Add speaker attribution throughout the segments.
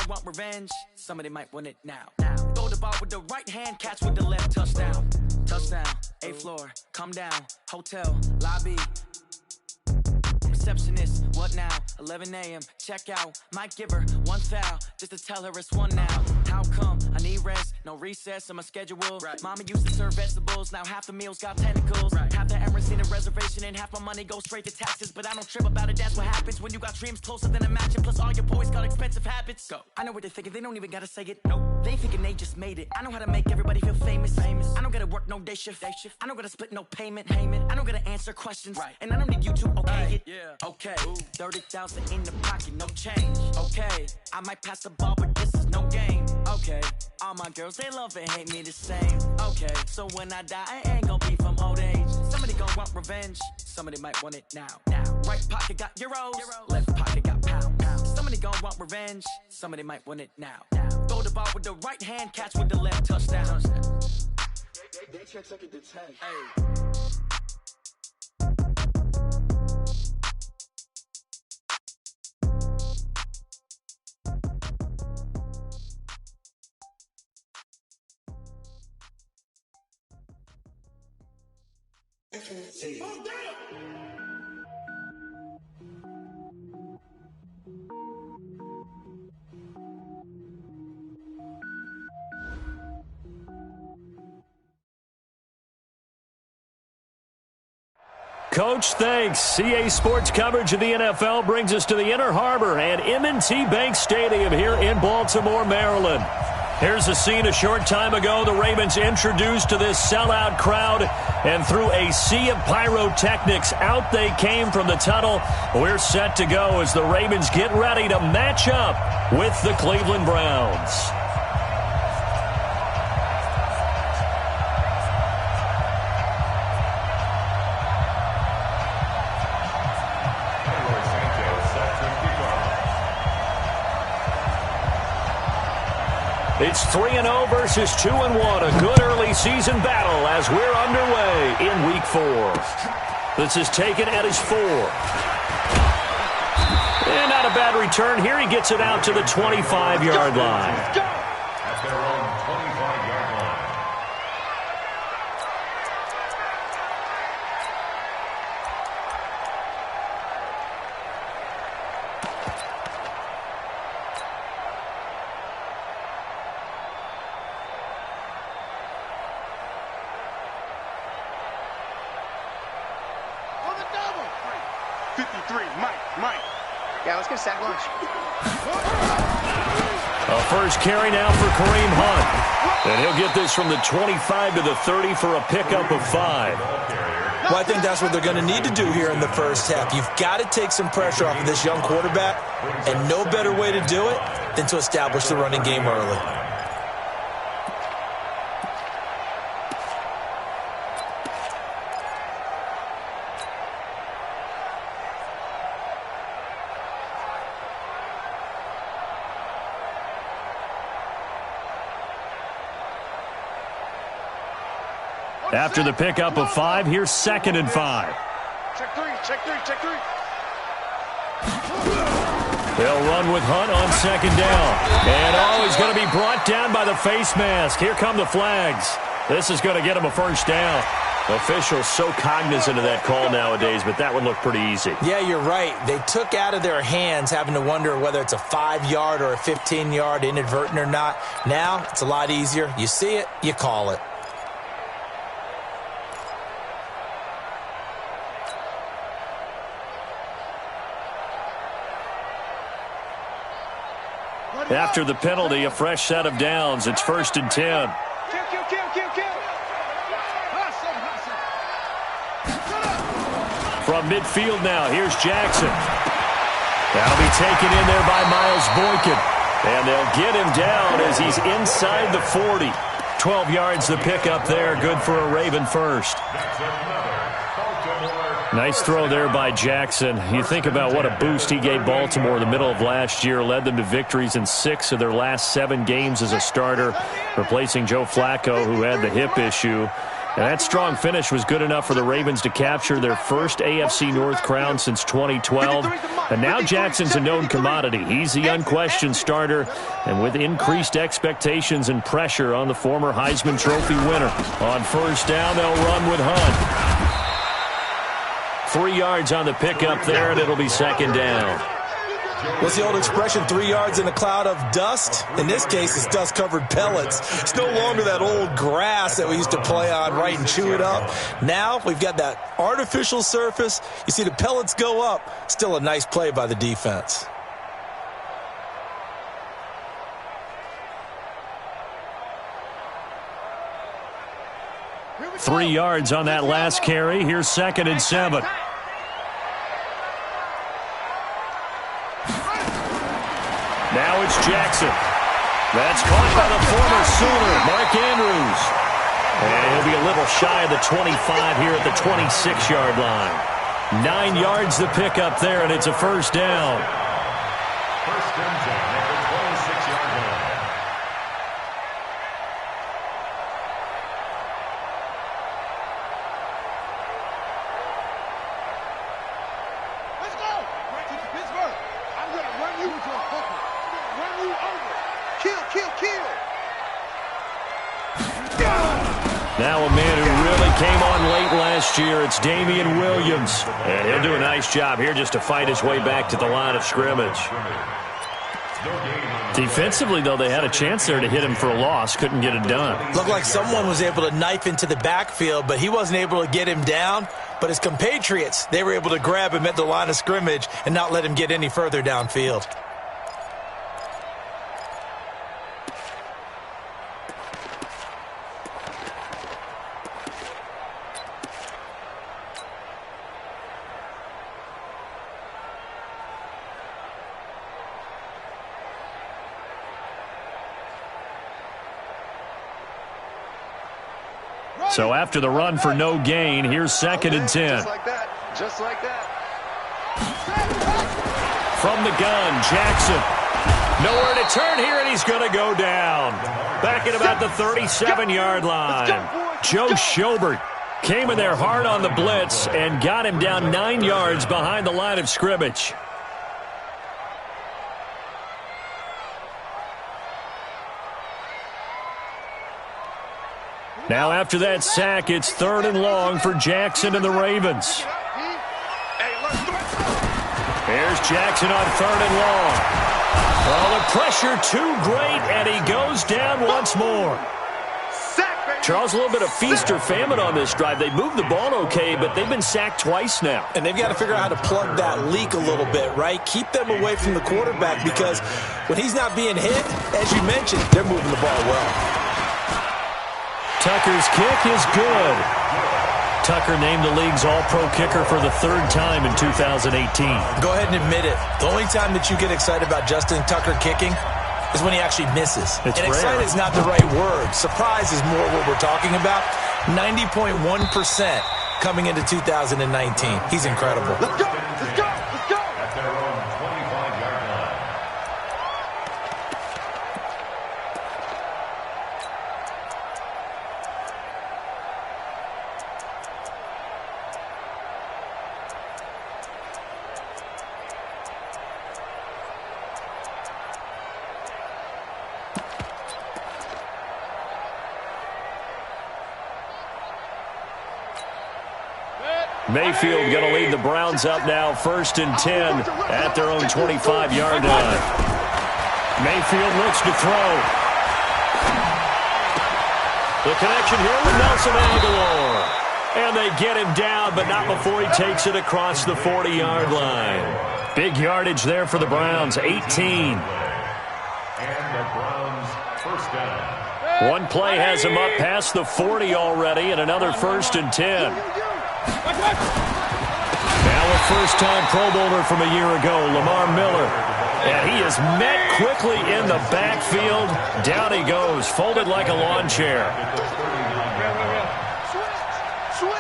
Speaker 1: gon' want revenge. Somebody might want it now. Throw the ball with the right hand, catch with the left. Touchdown. Touchdown. 8th floor. Come down. Hotel. Lobby. Receptionist, what now? 11 a.m. Check out. Might give her one foul just to tell her it's one now. How come? I need rest, no recess on my schedule. Right. Mama used to serve vegetables, now half the meals got tentacles. Right. Half the errands need a reservation and half my money goes straight to taxes. But I don't trip about it, that's what happens when you got dreams closer than a match. Plus all your boys got expensive habits. Go. I know what they're thinking, they don't even gotta say it. Nope. They thinking they just made it. I know how to make everybody feel famous. I don't gotta work no day shift. I don't gotta split no payment. I don't gotta answer questions. Right. And I don't need you to okay it. Yeah. Okay, 30,000 in the pocket, no change. Okay, I might pass the ball, but this is no game. Okay, all my girls, they love and hate me the same. Okay, so when I die, I ain't gon' be from old age. Somebody gon' want revenge, somebody might want it now. Right pocket got euros, left pocket got pounds. Somebody gon' want revenge, somebody might want it now. Throw the ball with the right hand, catch with the left. Touchdown. They check it to 10. Hey.
Speaker 2: Coach, thanks. CA Sports coverage of the NFL brings us to the Inner Harbor and M&T Bank Stadium here in Baltimore, Maryland. Here's a scene a short time ago. The Ravens introduced to this sellout crowd, and through a sea of pyrotechnics, out they came from the tunnel. We're set to go as the Ravens get ready to match up with the Cleveland Browns. It's 3-0 versus 2-1, a good early season battle as we're underway in Week 4. This is taken at his 4. And not a bad return here. He gets it out to the 25-yard line.
Speaker 3: At their own 25-yard line.
Speaker 4: Sack lunch.
Speaker 2: A first carry now for Kareem Hunt. And he'll get this from the 25 to the 30 for a pickup of 5.
Speaker 5: Well, I think that's what they're going to need to do here in the first half. You've got to take some pressure off of this young quarterback, and no better way to do it than to establish the running game early.
Speaker 2: After the pickup of 5, here's 2nd and 5.
Speaker 4: Check three.
Speaker 2: They'll run with Hunt on 2nd down. And he's going to be brought down by the face mask. Here come the flags. This is going to get him a first down. Officials so cognizant of that call nowadays, but that would look pretty easy.
Speaker 5: Yeah, you're right. They took out of their hands having to wonder whether it's a 5-yard or a 15-yard inadvertent or not. Now, it's a lot easier. You see it, you call it.
Speaker 2: After the penalty, a fresh set of downs. It's 1st and 10. From midfield now, here's Jackson. That'll be taken in there by Miles Boykin. And they'll get him down as he's inside the 40. 12 yards the pickup there. Good for a Raven first. Nice throw there by Jackson. You think about what a boost he gave Baltimore in the middle of last year. Led them to victories in 6 of their last 7 games as a starter, replacing Joe Flacco, who had the hip issue. And that strong finish was good enough for the Ravens to capture their first AFC North crown since 2012. And now Jackson's a known commodity. He's the unquestioned starter, and with increased expectations and pressure on the former Heisman Trophy winner. On first down, they'll run with Hunt. 3 yards on the pickup there, and it'll be second down.
Speaker 5: What's the old expression, 3 yards in a cloud of dust? In this case, it's dust-covered pellets. It's no longer that old grass that we used to play on, right, and chew it up. Now we've got that artificial surface. You see the pellets go up. Still a nice play by the defense.
Speaker 2: Three yards on that last carry. Here's second and 7. Now it's Jackson. That's caught by the former Sooner, Mark Andrews. And he'll be a little shy of the 25 here at the 26-yard line. 9 yards the pickup there, and it's a first down.
Speaker 3: First and 10 at the 26-yard line.
Speaker 4: Let's go! Right to Pittsburgh. I'm going to run you into a bucket. Run you over. Kill, kill, kill.
Speaker 2: Now a man who really came on late last year, it's Damian Williams. And he'll do a nice job here just to fight his way back to the line of scrimmage. Defensively, though, they had a chance there to hit him for a loss. Couldn't get it done.
Speaker 5: Looked like someone was able to knife into the backfield, but he wasn't able to get him down. But his compatriots, they were able to grab him at the line of scrimmage and not let him get any further downfield.
Speaker 2: So after the run for no gain, here's second and 10.
Speaker 4: Just like that. Just like that.
Speaker 2: From the gun, Jackson. Nowhere to turn here, and he's going to go down. Back at about the 37-yard line. Joe Schobert came in there hard on the blitz and got him down 9 yards behind the line of scrimmage. Now after that sack, it's third and long for Jackson and the Ravens. Here's Jackson on third and long. Well, the pressure too great, and he goes down once more. Charles, a little bit of feast or famine on this drive. They moved the ball okay, but they've been sacked twice now.
Speaker 5: And they've got to figure out how to plug that leak a little bit, right? Keep them away from the quarterback, because when he's not being hit, as you mentioned, they're moving the ball well.
Speaker 2: Tucker's kick is good. Tucker named the league's all-pro kicker for the third time in 2018.
Speaker 5: Go ahead and admit it. The only time that you get excited about Justin Tucker kicking is when he actually misses.
Speaker 2: It's
Speaker 5: and
Speaker 2: rare.
Speaker 5: excited is not the right word. Surprise is more what we're talking about. 90.1% coming into 2019. He's incredible.
Speaker 4: Let's go. Let's go. Let's go.
Speaker 3: At their own 25-yard line.
Speaker 2: Mayfield going to lead the Browns up now, first and 10 at their own 25-yard line. Mayfield looks to throw. The connection here with Nelson Aguilar. And they get him down, but not before he takes it across the 40-yard line. Big yardage there for the Browns, 18.
Speaker 3: And the Browns first down.
Speaker 2: One play has him up past the 40 already, and another first and 10. Now a first-time Pro Bowler from a year ago, Lamar Miller. And he is met quickly in the backfield. Down he goes, folded like a lawn chair.
Speaker 4: Switch.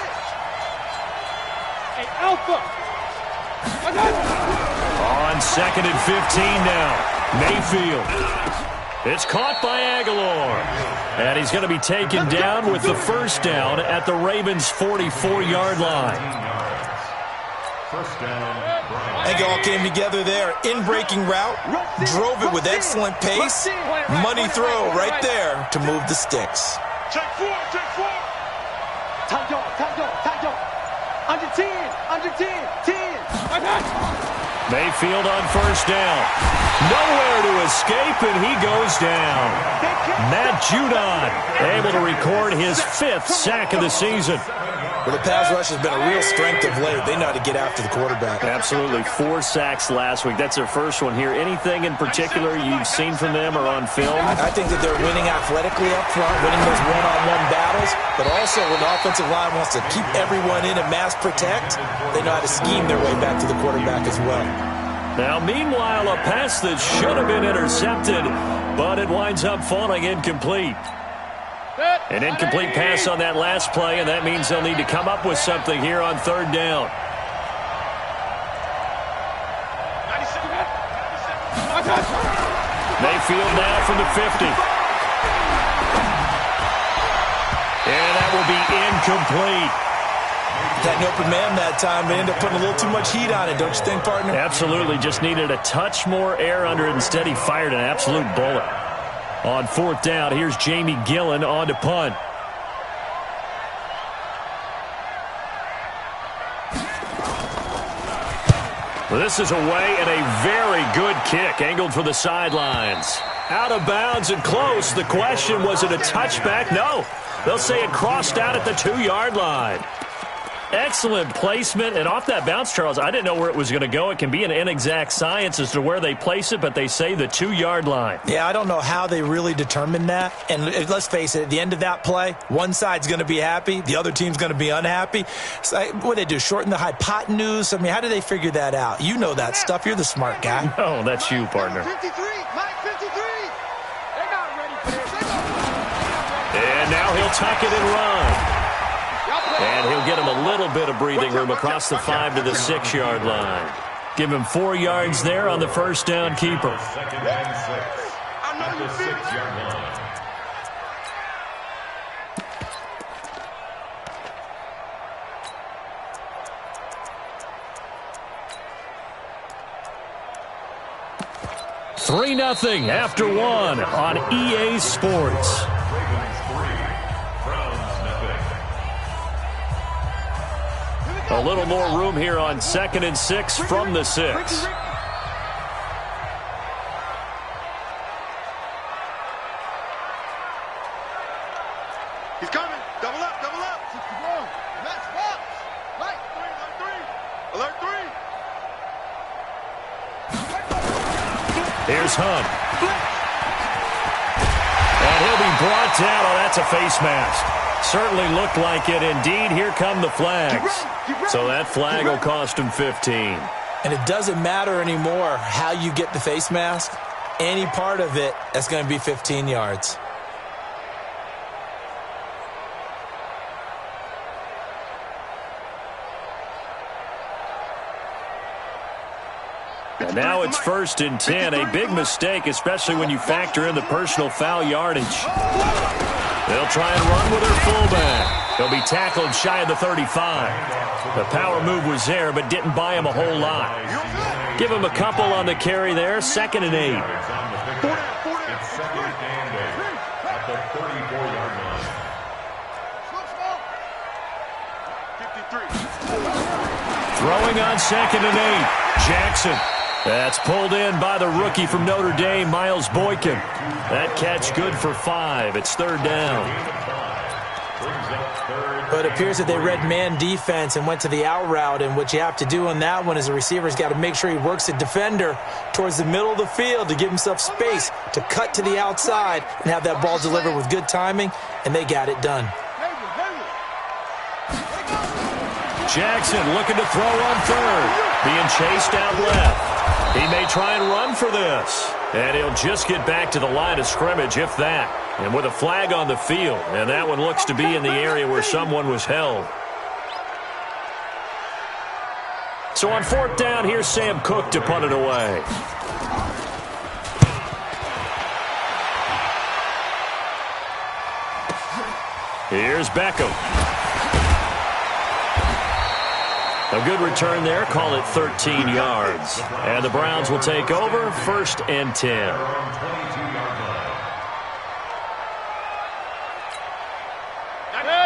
Speaker 4: Hey, Alpha.
Speaker 2: On second and 15 now, Mayfield. It's caught by Aguilar. And he's going to be taken down with the first down at the Ravens' 44-yard line.
Speaker 3: First down, Brown.
Speaker 5: They all came together there. In-breaking route. Drove it with excellent pace. Money throw right there to move the sticks.
Speaker 4: Check four. Under 10. 10.
Speaker 2: Mayfield on first down. Nowhere to escape, and he goes down. Matt Judon able to record his 5th sack of the season.
Speaker 5: Well, the pass rush has been a real strength of late. They know how to get after the quarterback.
Speaker 2: Absolutely. 4 sacks last week. That's their first one here. Anything in particular you've seen from them or on film?
Speaker 5: I think that they're winning athletically up front, winning those one-on-one battles, but also when the offensive line wants to keep everyone in and mass protect, they know how to scheme their way back to the quarterback as well.
Speaker 2: Now, meanwhile, a pass that should have been intercepted, but it winds up falling incomplete. An incomplete pass on that last play, and that means they'll need to come up with something here on third down. Mayfield now from the 50. And that will be incomplete.
Speaker 5: Got an open man that time. They ended up putting a little too much heat on it, don't you think, partner?
Speaker 2: Absolutely. Just needed a touch more air under it. Instead, he fired an absolute bullet. On fourth down, here's Jamie Gillen on to punt. Well, this is away and a very good kick, angled for the sidelines. Out of bounds and close. The question, was it a touchback? No. They'll say it crossed out at the 2-yard line. Excellent placement, and off that bounce, Charles, I didn't know where it was going to go. It can be an inexact science as to where they place it, but they say the 2-yard line.
Speaker 5: Yeah, I don't know how they really determined that. And let's face it, at the end of that play, one side's going to be happy, the other team's going to be unhappy. So, what do they do, shorten the hypotenuse? I mean, how do they figure that out? You know that stuff. You're the smart guy.
Speaker 2: No, that's you, partner.
Speaker 4: 53. Mike 53. They're not ready for this.
Speaker 2: And now he'll tuck it and run. And he'll get him a little bit of breathing room across the 5 to the 6-yard line. Give him 4 yards there on the first down keeper.
Speaker 3: Second and 6 at the 6-yard line.
Speaker 2: Three 3-0 after 1 on EA Sports. A little more room here on 2nd and 6 from the 6.
Speaker 4: He's coming. Double up. Max box. Right. Alert 3.
Speaker 2: Here's Hunt. And he'll be brought down. Oh, that's a face mask. Certainly looked like it. Indeed, here come the flags. So that flag will cost him 15.
Speaker 5: And it doesn't matter anymore how you get the face mask. Any part of it, that's going to be 15 yards.
Speaker 2: And now it's 1st and 10. A big mistake, especially when you factor in the personal foul yardage. They'll try and run with their fullback. They'll be tackled shy of the 35. The power move was there, but didn't buy him a whole lot. Give him a couple on the carry there. 2nd and 8.
Speaker 3: It's 2nd and 8 at the 34-yard line.
Speaker 2: Throwing on 2nd and 8. Jackson. That's pulled in by the rookie from Notre Dame, Miles Boykin. That catch good for 5. It's 3rd down.
Speaker 5: But it appears that they read man defense and went to the out route, and what you have to do on that one is the receiver's got to make sure he works the defender towards the middle of the field to give himself space to cut to the outside and have that ball delivered with good timing, and they got it done.
Speaker 2: Jackson looking to throw on 3rd. Being chased out left. He may try and run for this. And he'll just get back to the line of scrimmage, if that. And with a flag on the field. And that one looks to be in the area where someone was held. So on 4th down, here's Sam Cook to punt it away. Here's Beckham. A good return there. Call it 13 yards. And the Browns will take over 1st and 10.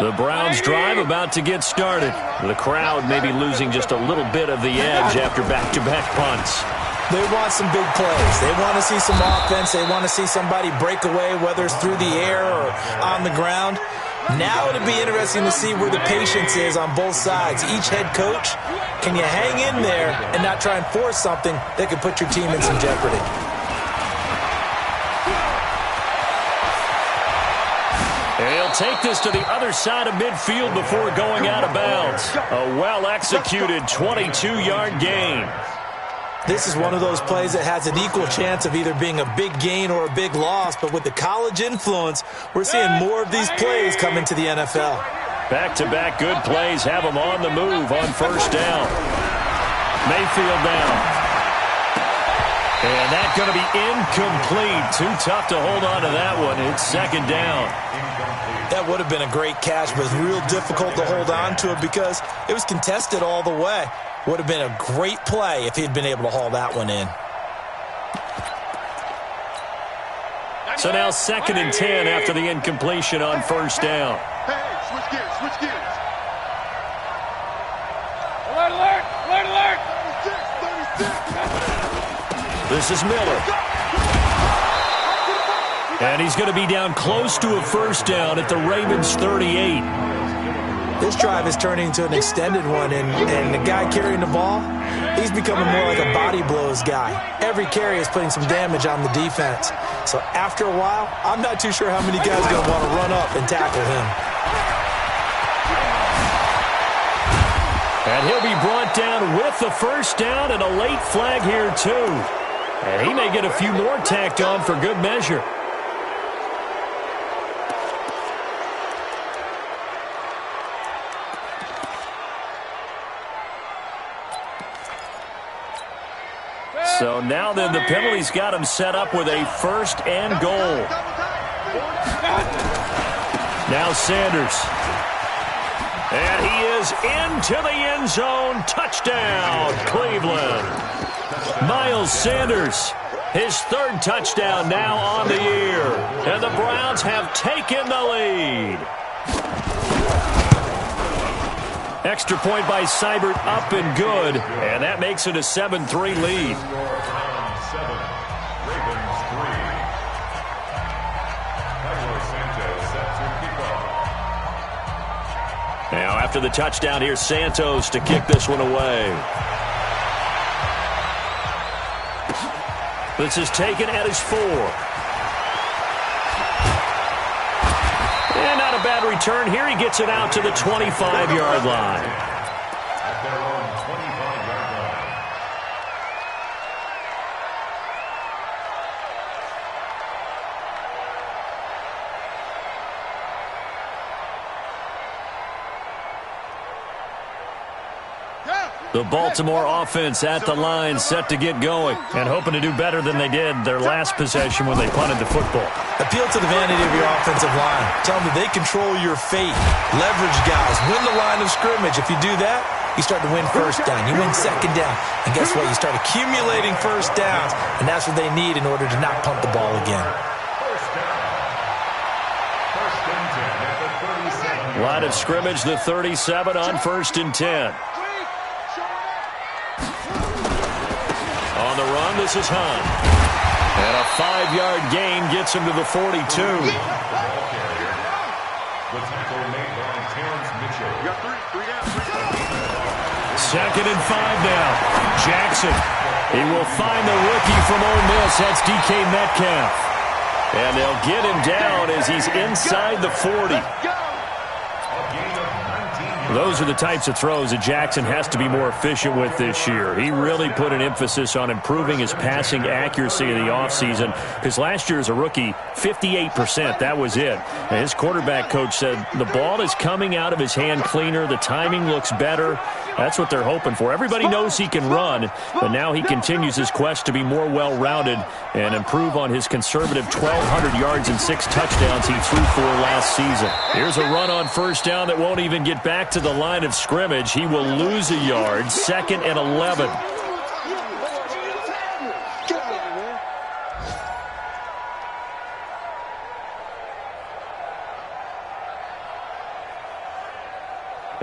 Speaker 2: The Browns drive about to get started. The crowd may be losing just a little bit of the edge after back-to-back punts.
Speaker 5: They want some big plays. They want to see some offense. They want to see somebody break away, whether it's through the air or on the ground. Now it'll be interesting to see where the patience is on both sides. Each head coach, can you hang in there and not try and force something that could put your team in some jeopardy?
Speaker 2: He'll take this to the other side of midfield before going out of bounds. A well-executed 22-yard gain.
Speaker 5: This is one of those plays that has an equal chance of either being a big gain or a big loss, but with the college influence, we're seeing more of these plays come into the NFL.
Speaker 2: Back-to-back good plays have them on the move on 1st down. Mayfield down. And that's going to be incomplete. Too tough to hold on to that one. It's 2nd down.
Speaker 5: That would have been a great catch, but it's real difficult to hold on to it because it was contested all the way. Would have been a great play if he'd been able to haul that one in.
Speaker 2: So now 2nd and 10 after the incompletion on 1st down.
Speaker 4: Hey, switch gears, switch gears. Alert, alert, alert, alert. 36.
Speaker 2: This is Miller. And he's going to be down close to a 1st down at the Ravens 38.
Speaker 5: This drive is turning into an extended one, and the guy carrying the ball, he's becoming more like a body blows guy. Every carry is putting some damage on the defense. So after a while, I'm not too sure how many guys are going to want to run up and tackle him.
Speaker 2: And he'll be brought down with the 1st down and a late flag here too. And he may get a few more tacked on for good measure. So now then the penalty's got him set up with a 1st and goal. Now Sanders. And he is into the end zone. Touchdown, Cleveland. Miles Sanders, his 3rd touchdown now on the year. And the Browns have taken the lead. Extra point by Seibert up and good. And that makes it a 7-3 lead. Now after the touchdown, here's Santos to kick this one away. This is taken at his 4. And not a bad return here. He gets it out to the 25-yard line.
Speaker 3: At their own 25-yard line.
Speaker 2: The Baltimore offense at the line, set to get going, and hoping to do better than they did their last possession when they punted the football.
Speaker 5: Appeal to the vanity of your offensive line. Tell them that they control your fate. Leverage guys. Win the line of scrimmage. If you do that, you start to win 1st down. You win 2nd down. And guess what? You start accumulating 1st downs, and that's what they need in order to not punt the ball again.
Speaker 3: 1st down. 1st and 10 at the 37.
Speaker 2: Line of scrimmage, the 37 on 1st and 10. On the run, this is Hunt. And a 5-yard gain gets him to the 42.
Speaker 3: The tackle made by Terrence Mitchell.
Speaker 2: 2nd and 5 now. Jackson. He will find the rookie from Ole Miss. That's DK Metcalf. And they'll get him down as he's inside the 40. Those are the types of throws that Jackson has to be more efficient with this year. He really put an emphasis on improving his passing accuracy in the offseason because last year as a rookie, 58%, that was it. And his quarterback coach said the ball is coming out of his hand cleaner. The timing looks better. That's what they're hoping for. Everybody knows he can run, but now he continues his quest to be more well-rounded and improve on his conservative 1,200 yards and 6 touchdowns he threw for last season. Here's a run on first down that won't even get back to the line of scrimmage. He will lose a yard, 2nd and 11.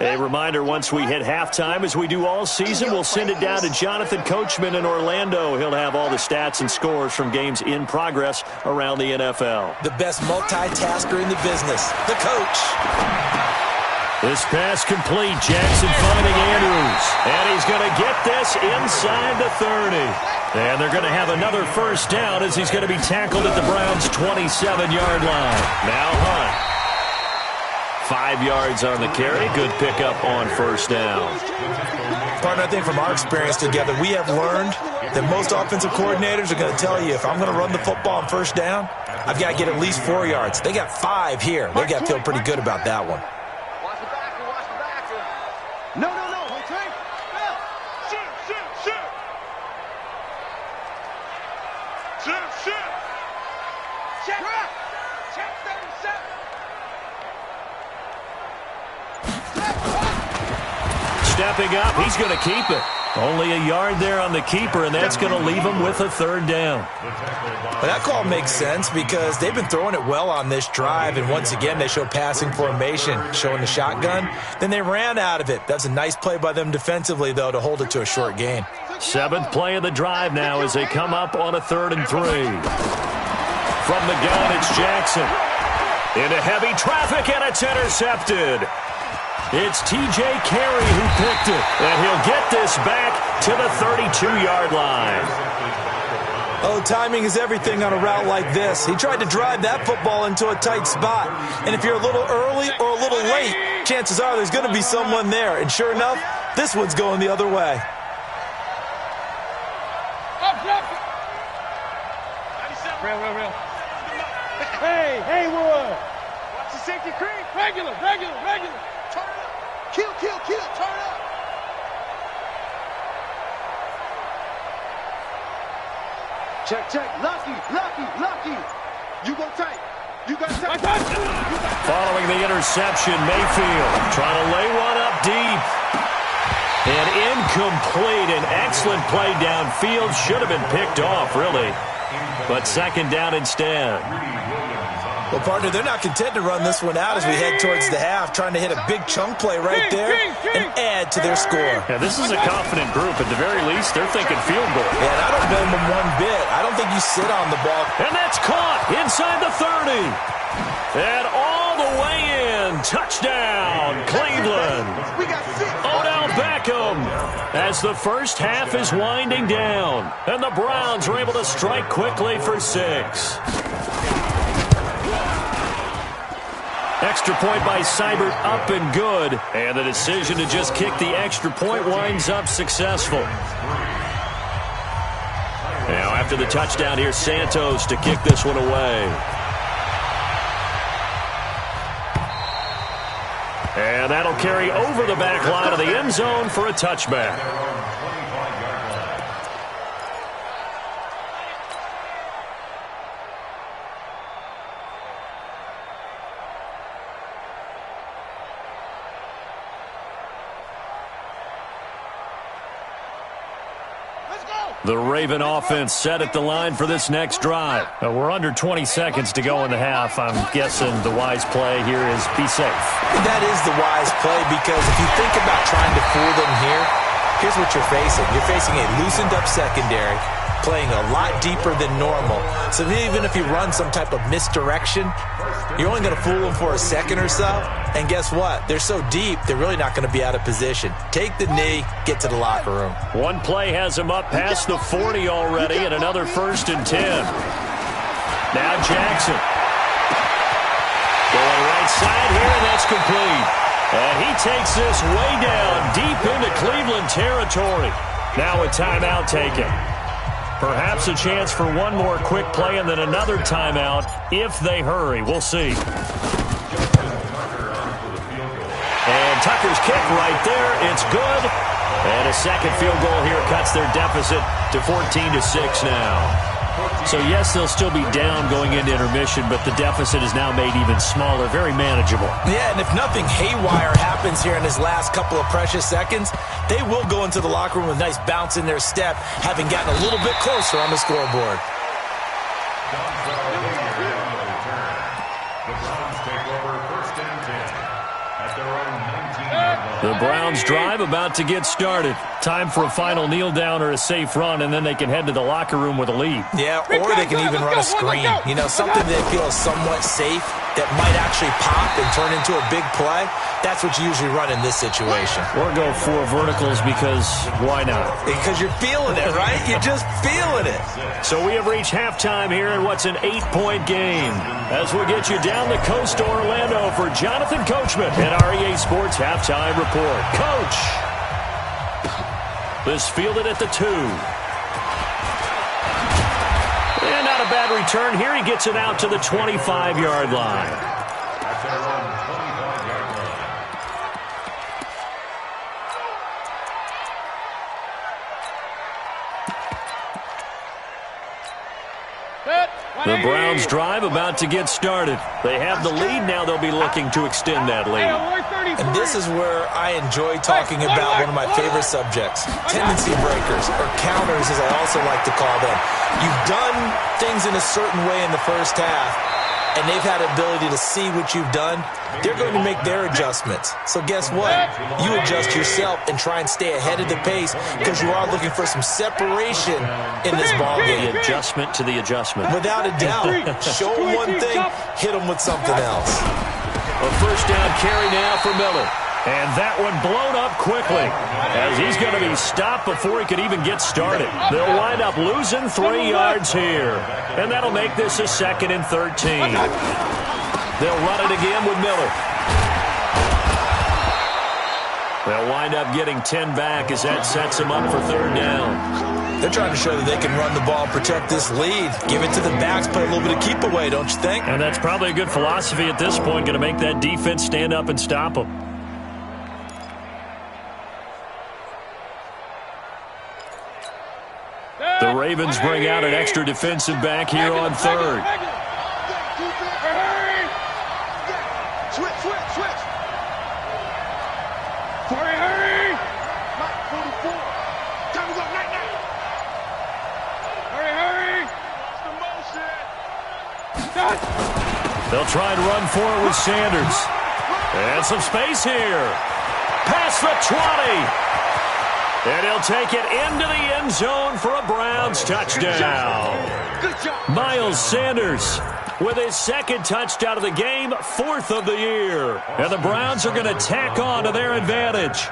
Speaker 2: A reminder, once we hit halftime, as we do all season, we'll send it down to Jonathan Coachman in Orlando. He'll have all the stats and scores from games in progress around the NFL.
Speaker 5: The best multitasker in the business, the coach.
Speaker 2: This pass complete. Jackson finding Andrews. And he's going to get this inside the 30. And they're going to have another first down as he's going to be tackled at the Browns' 27-yard line. Now Hunt. 5 yards on the carry. Good pickup on first down.
Speaker 5: Partner, I think from our experience together, we have learned that most offensive coordinators are going to tell you, if I'm going to run the football on first down, I've got to get at least 4 yards. They got 5 here. They've got to feel pretty good about that one.
Speaker 4: Watch the backer, watch the backer. No. Okay. Shoot. Check 37.
Speaker 2: Stepping up, he's going to keep it. Only a yard there on the keeper, and that's going to leave him with a third down.
Speaker 5: But that call makes sense because they've been throwing it well on this drive, and once again they show passing formation, showing the shotgun. Then they ran out of it. That's a nice play by them defensively, though, to hold it to a short gain.
Speaker 2: 7th play of the drive now as they come up on a 3rd and 3. From the gun, it's Jackson. Into heavy traffic, and it's intercepted. It's T.J. Carey who picked it, and he'll get this back to the 32-yard line.
Speaker 5: Oh, timing is everything on a route like this. He tried to drive that football into a tight spot, and if you're a little early or a little late, chances are there's going to be someone there, and sure enough, this one's going the other way.
Speaker 4: Real. Hey, Haywood. Watch the safety creep. Regular. Turn up. Kill. Turn up. Check. Lucky. You go tight.
Speaker 2: Following the interception, Mayfield trying to lay one up deep. And incomplete. An excellent play downfield. Should have been picked off, really. But 2nd down instead.
Speaker 5: Well, partner, they're not content to run this one out as we head towards the half, trying to hit a big chunk play right there and add to their score.
Speaker 2: Yeah, this is a confident group. At the very least, they're thinking field goal.
Speaker 5: Yeah, and I don't blame them one bit. I don't think you sit on the ball.
Speaker 2: And that's caught inside the 30. And all the way in. Touchdown, Cleveland. Odell Beckham as the first half is winding down. And the Browns are able to strike quickly for 6. Extra point by Seibert, up and good. And the decision to just kick the extra point winds up successful. Now after the touchdown, here's Santos to kick this one away. And that'll carry over the back line of the end zone for a touchback. The Raven offense set at the line for this next drive. We're under 20 seconds to go in the half. I'm guessing the wise play here is be safe.
Speaker 5: That is the wise play because if you think about trying to fool them here, here's what you're facing. You're facing a loosened up secondary, playing a lot deeper than normal. So even if you run some type of misdirection, you're only going to fool them for a second or so. And guess what? They're so deep, they're really not going to be out of position. Take the knee, get to the locker room.
Speaker 2: One play has him up past the 40 already, and another 1st and 10. Now Jackson. Going right side here, and that's complete. And he takes this way down deep into Cleveland territory. Now a timeout taken. Perhaps a chance for one more quick play and then another timeout if they hurry. We'll see. And Tucker's kick right there. It's good. And a second field goal here cuts their deficit to 14-6 now. So, yes, they'll still be down going into intermission, but the deficit is now made even smaller, very manageable.
Speaker 5: Yeah, and if nothing haywire happens here in his last couple of precious seconds, they will go into the locker room with a nice bounce in their step, having gotten a little bit closer on the scoreboard.
Speaker 2: The Browns drive about to get started. Time for a final kneel down or a safe run, and then they can head to the locker room with a lead.
Speaker 5: Yeah, or they can even run a screen. You know, something that feels somewhat safe that might actually pop and turn into a big play. That's what you usually run in this situation.
Speaker 2: Or go 4 verticals because why not?
Speaker 5: Because you're feeling it, right? You're just feeling it.
Speaker 2: So we have reached halftime here in what's an 8-point game. As we get you down the coast to Orlando for Jonathan Coachman at our EA Sports Halftime Report. Coach! This fielded at the 2. And not a bad return here. He gets it out to the 25-yard line. The Browns drive about to get started. They have the lead. Now they'll be looking to extend that lead.
Speaker 5: And this is where I enjoy talking about one of my favorite subjects, tendency breakers, or counters as I also like to call them. You've done things in a certain way in the first half, and they've had the ability to see what you've done. They're going to make their adjustments. So guess what? You adjust yourself and try and stay ahead of the pace because you are looking for some separation in this ball game.
Speaker 2: The adjustment to the adjustment.
Speaker 5: Without a doubt. Show them one thing, hit them with something else.
Speaker 2: A first down carry now for Miller. And that one blown up quickly as he's going to be stopped before he could even get started. They'll wind up losing 3 yards here. And that'll make this a 2nd and 13. They'll run it again with Miller. They'll wind up getting 10 back as that sets them up for 3rd down.
Speaker 5: They're trying to show that they can run the ball and protect this lead. Give it to the backs, play a little bit of keep away, don't you think?
Speaker 2: And that's probably a good philosophy at this point, going to make that defense stand up and stop them. The Ravens bring out an extra defensive back here on 3rd.
Speaker 4: Switch. Hurry. 44. Time is up. Night. Hurry. It's the motion.
Speaker 2: They'll try and run for it with Sanders. And some space here. Past the 20. And he'll take it into the end zone for a Browns touchdown. Miles Sanders with his 2nd touchdown of the game, 4th of the year. And the Browns are going to tack on to their advantage.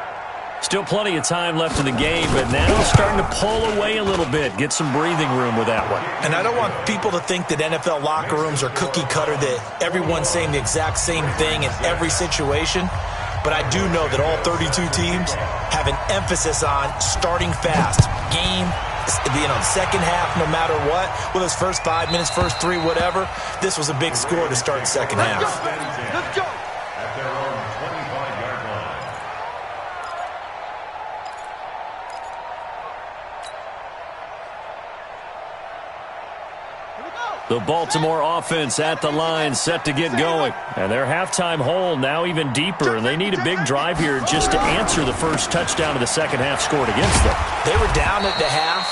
Speaker 2: Still plenty of time left in the game, but now starting to pull away a little bit, get some breathing room with that one.
Speaker 5: And I don't want people to think that NFL locker rooms are cookie cutter, that everyone's saying the exact same thing in every situation. But I do know that all 32 teams have an emphasis on starting fast. Game, the second half, no matter what, whether it's first 5 minutes, first 3, whatever, this was a big score to start the second half.
Speaker 4: Let's go.
Speaker 3: At their own 25-yard line.
Speaker 2: The Baltimore offense at the line, set to get going. And their halftime hole now even deeper, and they need a big drive here just to answer the first touchdown of the second half scored against them.
Speaker 5: They were down at the half.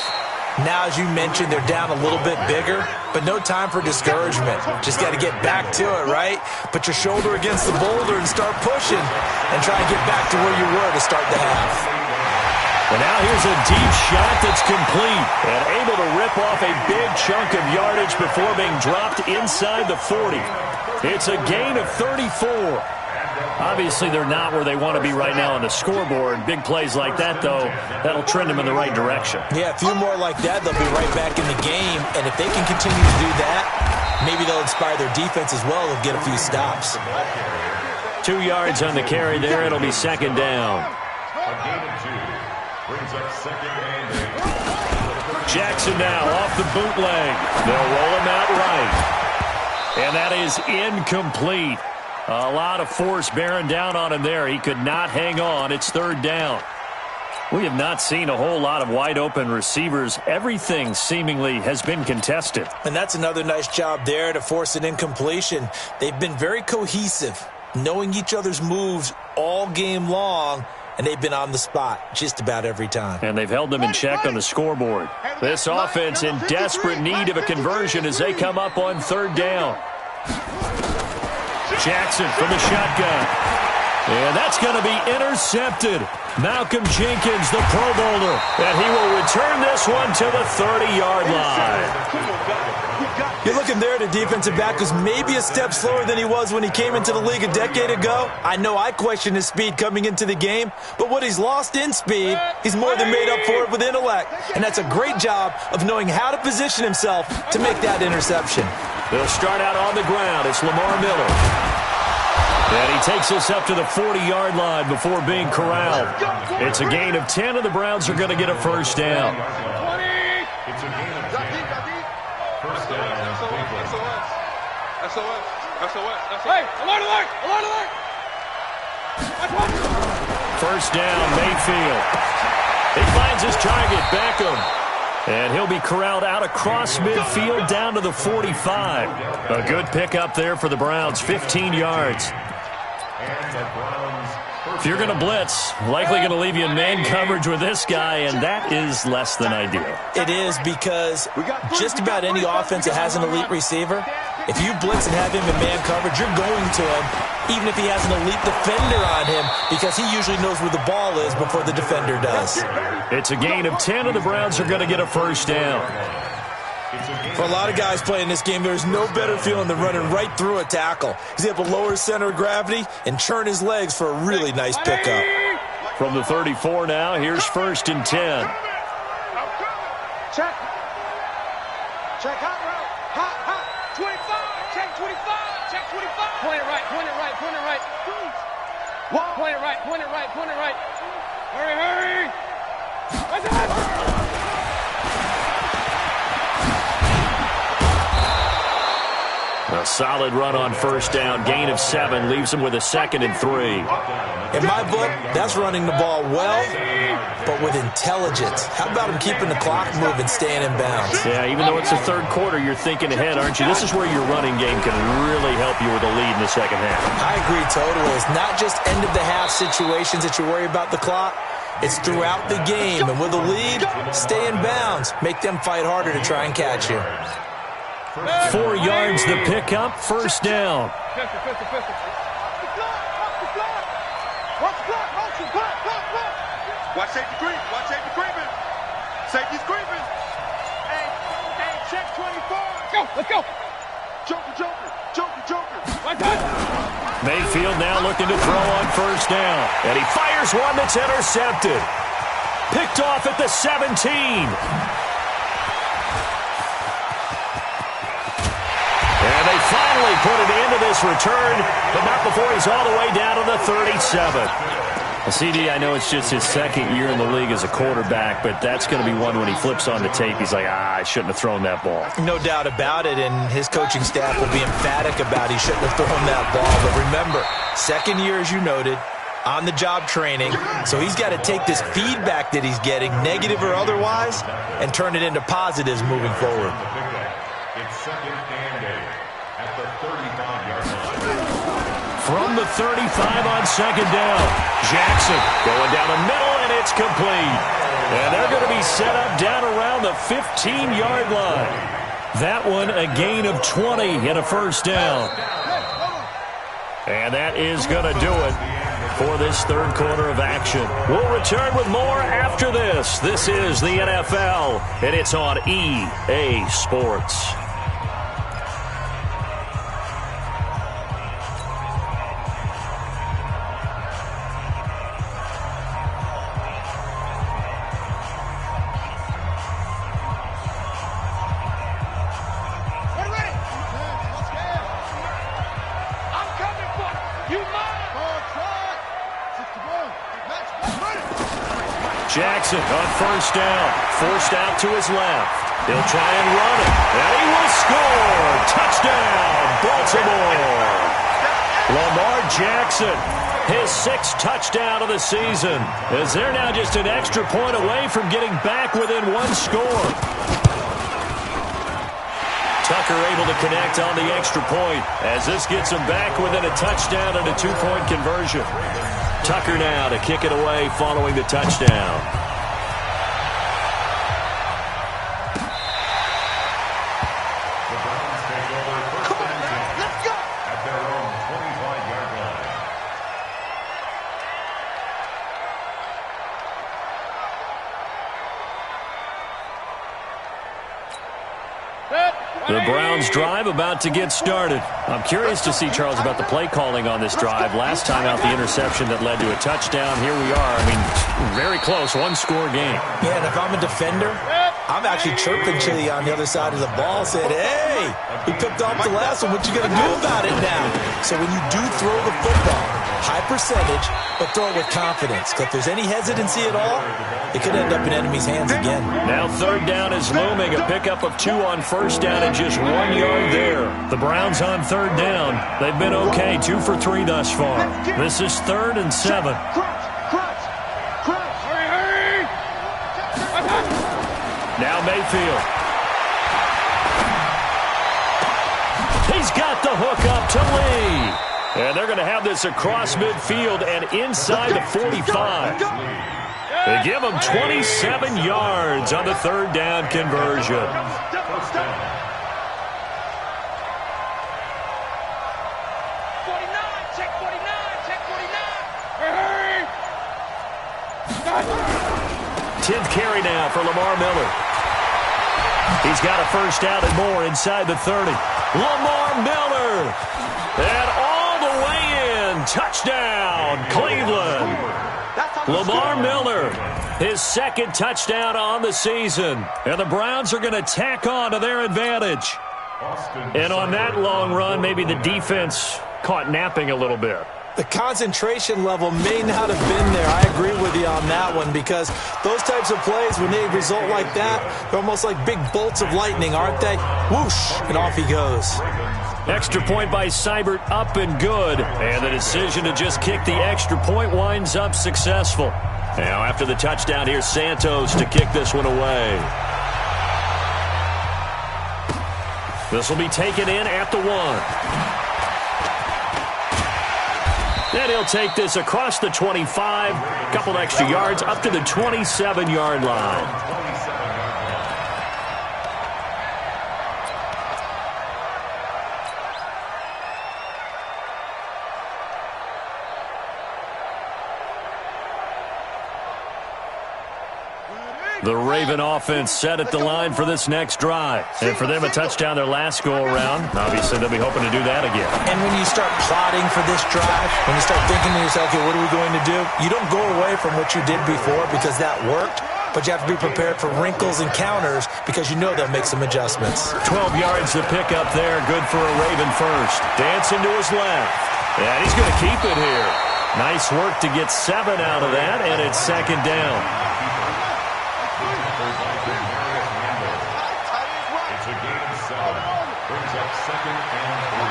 Speaker 5: Now, as you mentioned, they're down a little bit bigger, but no time for discouragement. Just got to get back to it, right? Put your shoulder against the boulder and start pushing and try and get back to where you were to start the half.
Speaker 2: And now here's a deep shot that's complete and able to rip off a big chunk of yardage before being dropped inside the 40. It's a gain of 34. Obviously, they're not where they want to be right now on the scoreboard. Big plays like that, though, that'll trend them in the right direction.
Speaker 5: Yeah, a few more like that, they'll be right back in the game. And if they can continue to do that, maybe they'll inspire their defense as well. They'll get a few stops.
Speaker 2: 2 yards on the carry there. It'll be second down.
Speaker 3: A gain of 2 brings up second and 8.
Speaker 2: Jackson now off the bootleg. They'll roll him out right. And that is incomplete. A lot of force bearing down on him there. He could not hang on. It's third down. We have not seen a whole lot of wide-open receivers. Everything seemingly has been contested.
Speaker 5: And that's another nice job there to force an incompletion. They've been very cohesive, knowing each other's moves all game long, and they've been on the spot just about every time.
Speaker 2: And they've held them in check on the scoreboard. This offense in desperate need of a conversion as they come up on third down. Jackson from the shotgun. And that's going to be intercepted. Malcolm Jenkins, the Pro Bowler. And he will return this one to the 30-yard line.
Speaker 5: You're looking there at a defensive back who's maybe a step slower than he was when he came into the league a decade ago. I know I questioned his speed coming into the game, but what he's lost in speed, he's more than made up for it with intellect. And that's a great job of knowing how to position himself to make that interception.
Speaker 2: They'll start out on the ground. It's Lamar Miller. And he takes us up to the 40-yard line before being corralled. It's a gain of 10, and the Browns are going to get a first down.
Speaker 3: It's a gain of 10. First down.
Speaker 4: SOS. Hey, alert!
Speaker 2: First down, Mayfield. He finds his target, Beckham. And he'll be corralled out across midfield down to the 45. A good pickup there for the Browns, 15 yards. If you're going to blitz, likely going to leave you in man coverage with this guy, and that is less than ideal.
Speaker 5: It is, because just about any offense that has an elite receiver, if you blitz and have him in man coverage, you're going to him, even if he has an elite defender on him, because he usually knows where the ball is before the defender does.
Speaker 2: It's a gain of 10, and the Browns are going to get a first down.
Speaker 5: For a lot of guys playing this game, there's no better feeling than running right through a tackle. He's able to lower his center of gravity and churn his legs for a really nice pickup.
Speaker 2: From the 34 now, here's first and 10.
Speaker 4: Check hot route. Hot. 25. Check 25. Check 25. Point it right. Point it right. Hurry.
Speaker 2: A solid run on first down. Gain of 7 leaves him with a 2nd and 3.
Speaker 5: In my book, that's running the ball well, but with intelligence. How about him keeping the clock moving, staying in bounds?
Speaker 2: Yeah, even though it's the third quarter, you're thinking ahead, aren't you? This is where your running game can really help you with a lead in the second half.
Speaker 5: I agree totally. It's not just end-of-the-half situations that you worry about the clock. It's throughout the game. And with a lead, stay in bounds. Make them fight harder to try and catch you.
Speaker 2: 4 yards the pickup, first down.
Speaker 4: Watch safety creeping. Safety's creeping. Hey, check 24. Let's go. Joker.
Speaker 2: Mayfield now looking to throw on first down. And he fires one that's intercepted. Picked off at the 17. And they finally put it into this return, but not before he's all the way down to the 37. CD, I know it's just his second year in the league as a quarterback, but that's going to be one when he flips on the tape. He's like, I shouldn't have thrown that ball.
Speaker 5: No doubt about it, and his coaching staff will be emphatic about he shouldn't have thrown that ball. But remember, second year, as you noted, on-the-job training, so he's got to take this feedback that he's getting, negative or otherwise, and turn it into positives moving forward.
Speaker 3: It's second and 8 at the 35-yard line.
Speaker 2: From the 35 on second down, Jackson going down the middle, and it's complete. And they're going to be set up down around the 15-yard line. That one a gain of 20 and a first down. And that is going to do it for this third quarter of action. We'll return with more after this. This is the NFL, and it's on EA Sports.
Speaker 4: You mine!
Speaker 2: Jackson on first down. Forced out to his left. He'll try and run it. And he will score. Touchdown, Baltimore. Lamar Jackson, his 6th touchdown of the season, as they're now just an extra point away from getting back within 1 score. Tucker able to connect on the extra point as this gets him back within a touchdown and a 2-point conversion. Tucker now to kick it away following the touchdown. The Browns drive about to get started. I'm curious to see, Charles, about the play calling on this drive. Last time out, the interception that led to a touchdown. Here we are. I mean, very close, 1-score game.
Speaker 5: Yeah, and if I'm a defender, I'm actually chirping Chili on the other side of the ball, saying, hey, we picked off the last one. What you going to do about it now? So when you do throw the football, high percentage, but throw it with confidence. Because if there's any hesitancy at all, it could end up in enemy's hands again.
Speaker 2: Now 3rd down is looming. A pickup of 2 on first down and just 1 yard there. The Browns on 3rd down. They've been okay, 2 for 3 thus far. This is 3rd and 7. Now Mayfield. He's got the hook up to Lee. And they're going to have this across midfield and inside the 45. They give him 27 yards on the 3rd down conversion.
Speaker 4: Check
Speaker 2: 10th carry now for Lamar Miller. He's got a first down and more inside the 30. Lamar Miller. And all the way in. Touchdown, Cleveland. Lamar Miller, his 2nd touchdown on the season. And the Browns are going to tack on to their advantage. And on that long run, maybe the defense caught napping a little bit.
Speaker 5: The concentration level may not have been there. I agree with you on that one, because those types of plays, when they result like that, they're almost like big bolts of lightning, aren't they? Whoosh, and off he goes.
Speaker 2: Extra point by Seibert, up and good. And the decision to just kick the extra point winds up successful. Now after the touchdown, here's Santos to kick this one away. This will be taken in at the 1. And he'll take this across the 25, a couple extra yards, up to the 27-yard line. The Raven offense set at the line for this next drive. And for them, a touchdown their last go-around. Obviously, they'll be hoping to do that again.
Speaker 5: And when you start plotting for this drive, when you start thinking to yourself, okay, what are we going to do? You don't go away from what you did before because that worked, but you have to be prepared for wrinkles and counters because you know they'll make some adjustments.
Speaker 2: 12 yards to pick up there. Good for a Raven first. Dancing to his left. And he's going to keep it here. Nice work to get 7 out of that, and it's 2nd down.
Speaker 3: It's a gain of 7. Brings up 2nd and 3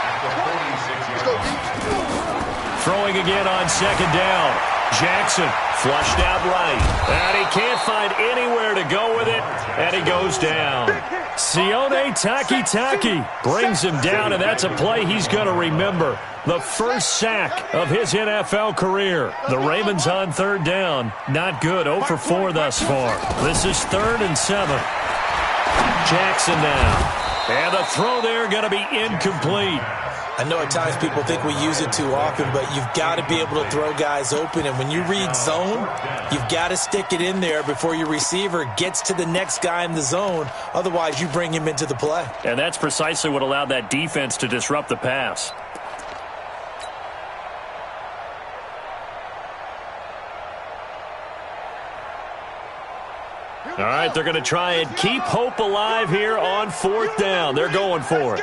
Speaker 3: at the 46-yard line.
Speaker 2: Throwing again on 2nd down. Jackson flushed out right. And he can't find anywhere to go with it. And he goes down. Sione Takitaki brings him down, and that's a play he's going to remember. The first sack of his NFL career. The Ravens on 3rd down. Not good. 0 for 4 thus far. This is 3rd and 7. Jackson now. And the throw there going to be incomplete.
Speaker 5: I know at times people think we use it too often, but you've got to be able to throw guys open. And when you read zone, you've got to stick it in there before your receiver gets to the next guy in the zone. Otherwise, you bring him into the play.
Speaker 2: And that's precisely what allowed that defense to disrupt the pass. All right, they're going to try and keep hope alive here on 4th down. They're going for it.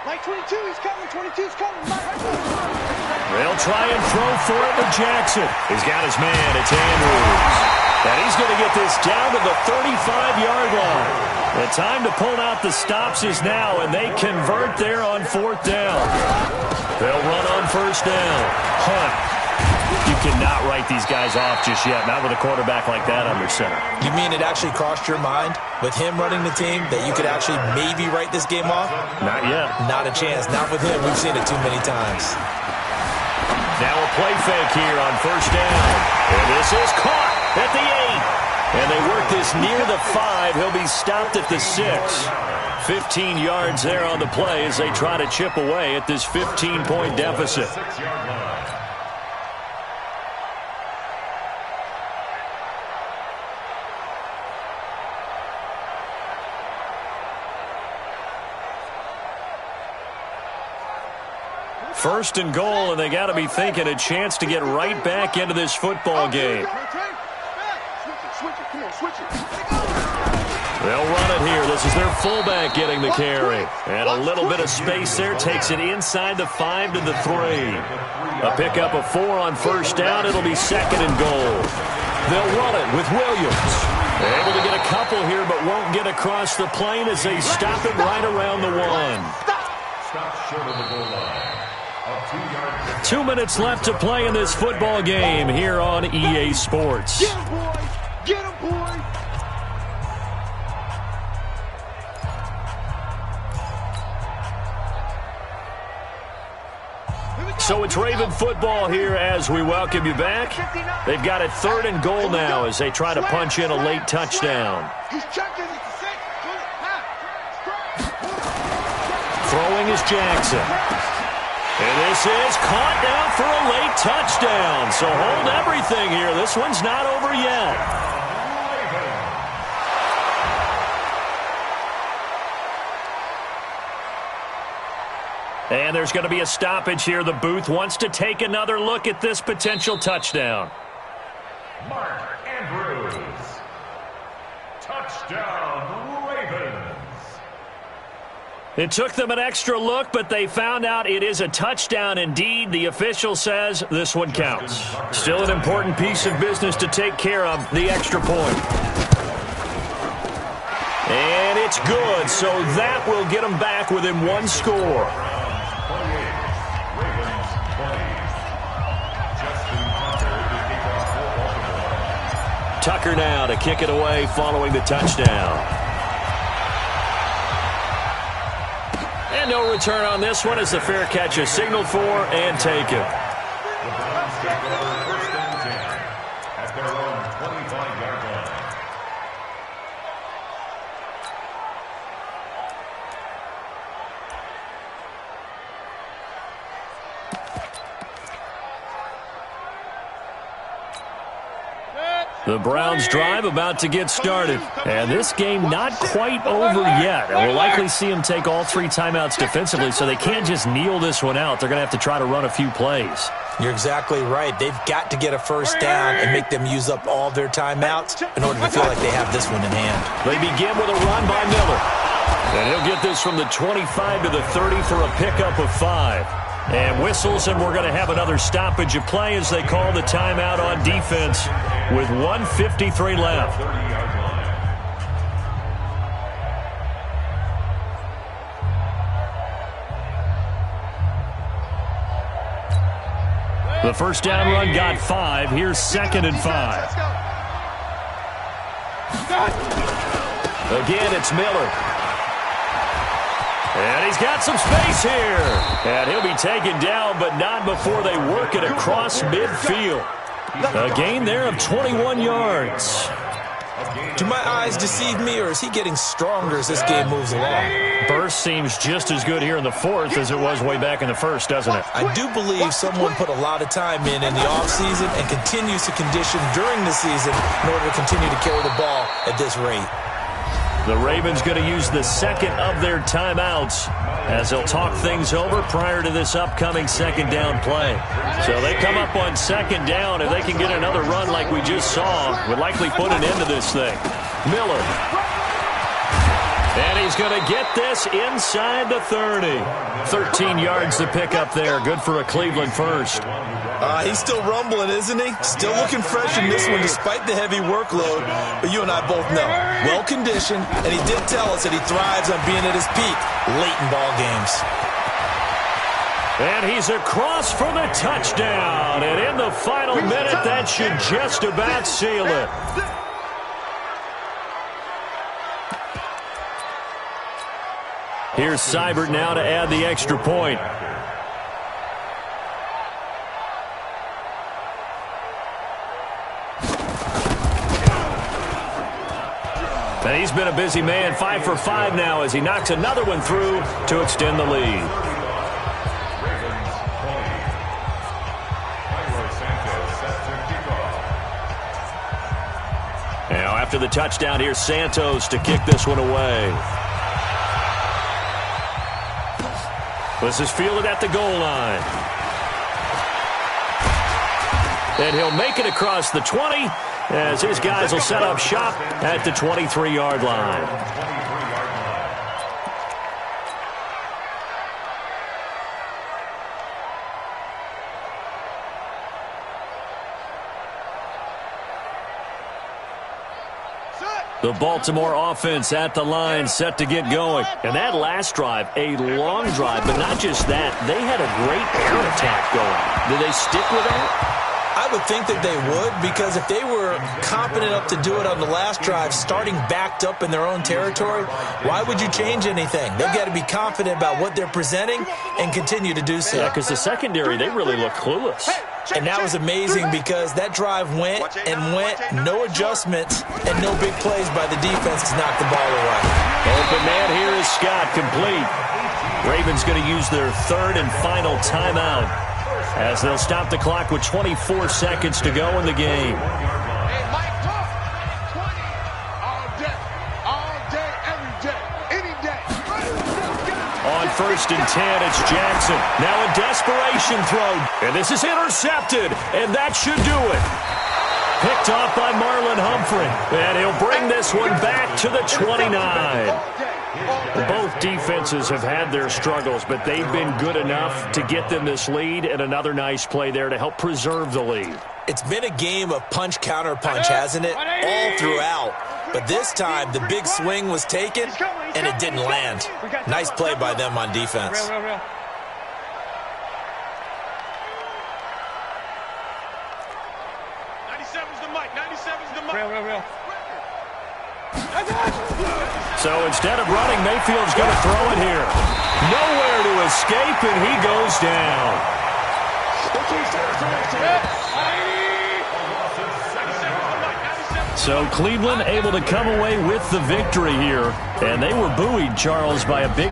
Speaker 4: Like 22, he's coming. 22's coming.
Speaker 2: They'll try and throw for it with Jackson. He's got his man. It's Andrews. And he's going to get this down to the 35-yard line. The time to pull out the stops is now, and they convert there on 4th down. They'll run on 1st down. Hunt. You cannot write these guys off just yet, not with a quarterback like that under center.
Speaker 5: You mean it actually crossed your mind with him running the team that you could actually maybe write this game off?
Speaker 2: Not yet.
Speaker 5: Not a chance. Not with him. We've seen it too many times.
Speaker 2: Now a play fake here on 1st down. And this is caught at the 8. And they work this near the 5. He'll be stopped at the 6. 15 yards there on the play as they try to chip away at this 15-point deficit. First and goal, and they got to be thinking a chance to get right back into this football game. They'll run it here. This is their fullback getting the carry. And a little bit of space there takes it inside the 5 to the 3. A pickup of 4 on 1st down. It'll be 2nd and goal. They'll run it with Williams. They're able to get a couple here, but won't get across the plane as they stop it right around the 1.
Speaker 3: Stop short of the goal line.
Speaker 2: 2 minutes left to play in this football game here on EA Sports.
Speaker 4: Get him, boys! Get him, boys!
Speaker 2: So it's Raven football here as we welcome you back. They've got it 3rd and goal now as they try to punch in a late touchdown.
Speaker 4: He's checking. It's a 6.
Speaker 2: Throwing is Jackson. And this is caught down for a late touchdown. So hold everything here. This one's not over yet. And there's going to be a stoppage here. The booth wants to take another look at this potential touchdown.
Speaker 3: Mark Andrews. Touchdown, Ravens.
Speaker 2: It took them an extra look, but they found out it is a touchdown indeed. The official says this one counts. Still an important piece of business to take care of, the extra point. And it's good, so that will get them back within 1 score. Tucker now to kick it away following the touchdown. And no return on this one as the fair catch is signaled for and taken.
Speaker 3: The Browns take over 1st and 10 at their own 25-yard line.
Speaker 2: The Browns drive about to get started. And this game not quite over yet. And we'll likely see them take all 3 timeouts defensively, so they can't just kneel this one out. They're going to have to try to run a few plays.
Speaker 5: You're exactly right. They've got to get a 1st down and make them use up all their timeouts in order to feel like they have this one in hand.
Speaker 2: They begin with a run by Miller. And he'll get this from the 25 to the 30 for a pickup of 5. And whistles, and we're going to have another stoppage of play as they call the timeout on defense with 1:53 left. The 1st down run got 5. Here's 2nd and 5. Again, it's Miller. And he's got some space here. And he'll be taken down, but not before they work it across midfield. A gain there of 21 yards.
Speaker 5: Do my eyes deceive me, or is he getting stronger as this game moves along?
Speaker 2: Burst seems just as good here in the 4th as it was way back in the 1st, doesn't it?
Speaker 5: I do believe someone put a lot of time in the offseason and continues to condition during the season in order to continue to carry the ball at this rate.
Speaker 2: The Ravens going to use the 2nd of their timeouts as they'll talk things over prior to this upcoming 2nd down play. So they come up on 2nd down. If they can get another run like we just saw, would likely put an end to this thing. Miller. And he's going to get this inside the 30. 13 yards to pick up there. Good for a Cleveland first.
Speaker 5: He's still rumbling, isn't he? Still looking fresh in this one despite the heavy workload. But you and I both know, well-conditioned, and he did tell us that he thrives on being at his peak late in ball games.
Speaker 2: And he's across for the touchdown. And in the final minute, that should just about seal it. Here's Seibert now to add the extra point. And he's been a busy man, 5 for 5 now as he knocks another one through to extend the lead. Now after the touchdown, here's Santos to kick this one away. This is fielded at the goal line. And he'll make it across the 20 as his guys will set up shop at the 23-yard line. The Baltimore offense at the line, set to get going. And that last drive, a long drive, but not just that. They had a great air attack going. Did they stick with that?
Speaker 5: I would think that they would, because if they were confident enough to do it on the last drive, starting backed up in their own territory, why would you change anything? They've got to be confident about what they're presenting and continue to do so.
Speaker 2: Yeah, because the secondary, they really look clueless.
Speaker 5: And that was amazing because that drive went and went, no adjustments, and no big plays by the defense to knock the ball away.
Speaker 2: Open man here is Scott, complete. Ravens going to use their third and final timeout as they'll stop the clock with 24 seconds to go in the game.
Speaker 4: Hey, Mike, talk. 20 all day, every day, any day.
Speaker 2: On 1st and 10, it's Jackson. Now a desperation throw. And this is intercepted. And that should do it. Picked off by Marlon Humphrey. And he'll bring this one back to the 29. Both defenses have had their struggles, but they've been good enough to get them this lead, and another nice play there to help preserve the lead.
Speaker 5: It's been a game of punch-counter-punch, hasn't it? All throughout. But this time, the big swing was taken, and it didn't land. Nice play by them on defense.
Speaker 4: 97's the mic. 97's the mic.
Speaker 2: So instead of running, Mayfield's going to throw it here. Nowhere to escape, and he goes down. So Cleveland able to come away with the victory here. And they were buoyed, Charles, by a big